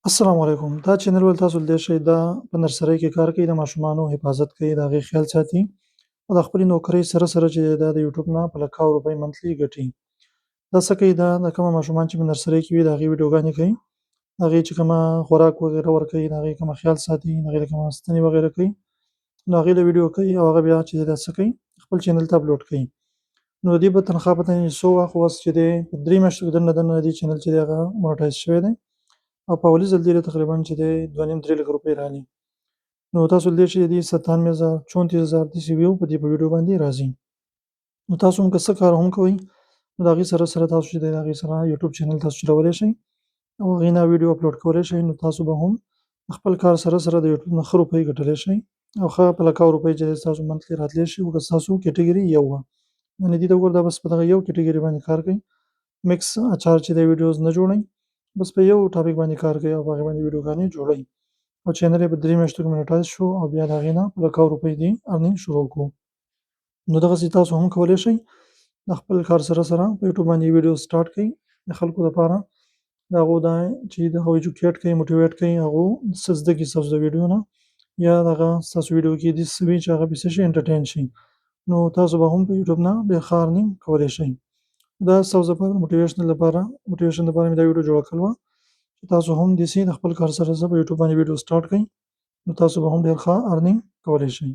السلام علیکم. دا چینل ول تاسو لیدلی شئ دا په نرسرۍ کې کار کوي، د ماشومانو حفاظت کوي، د هغې خیال ساتي او د خپلې نوکرۍ سره سره چې دا د یوټیوب نه په لکاو روپۍ منتلي ګټي. دا څه کوي دا د کومه ماشومان چې په نرسرۍ کې وي د هغې ویډیوګانې کوي، د هغې چې کومه خوراک وغیره ورکوي، د هغې کومه خیال ساتي، د هغې کومه ستنې وغیره کوي، نو هغې له ویډیو کوي او هغه بیا چې دی دا څه کوي خپل چینل ته اپلوډ کوي. نو د دې به تنخوا پته نه وي څو وخت اوس چې دی په 3 میاشتو کې دننه دې چینل چې دی هغه مونټایز شوی دی او په اولی ځل دې له تقریبا چې دی 2.5-3 لک روپۍ رالي. نو تاسو لیدلی شئ د دې 97,000 34,000 داسې ویو په دې په ویډیو باندې راځي. نو تاسو هم که څه کار هم کوئ نو د هغې سره سره تاسو چې دی د هغې سره یوټیوب چینل تاسو چلولی شئ او هغې نه ویډیو اپلوډ کولی شئ، نو تاسو به هم د خپل کار سره سره د یوټیوب نه ښه روپۍ ګټلی شئ او ښه په لکاو روپۍ چې دی ستاسو منتلي راتلی شي خو که ستاسو کیټګري یو وه. یعنې دې ته وګوره دا بس په دغه یو کیټګري باندې کار کوي، مکس اچار چې دی ویډیوز نه جوړوي، بس په یو ټاپک باندې کار کوي او په هغې باندې ویډیوګانې جوړوي او چینل یې په 3 میاشتو کې مونټایز شو او بیا د هغې نه په لکاو روپۍ دې ارنینګ شروع کړو. نو دغسې تاسو هم کولی شئ د خپل کار سره سره په یوټیوب باندې ویډیو سټارټ کړئ د خلکو دپاره، د هغو دا چې د هغوی ایجوکیټ کړئ، موټیویټ کړئ، هغو څه زده کړي ستاسو د ویډیو نه یا دغه ستاسو ویډیو کې داسې څه وي چې هغه پې څه شي انټرټین شي، نو تاسو به هم په یوټیوب نه ډېر ښه ارنینګ کولی شئ. دا ستاسو دپاره د موټیویشن لپاره مې دا ویډیو جوړه کړې وه چې تاسو هم داسې د خپل کار سره سره په یوټیوب باندې ویډیو سټارټ کړئ، نو تاسو به هم ډېر ښه ارنینګ کولی شئ.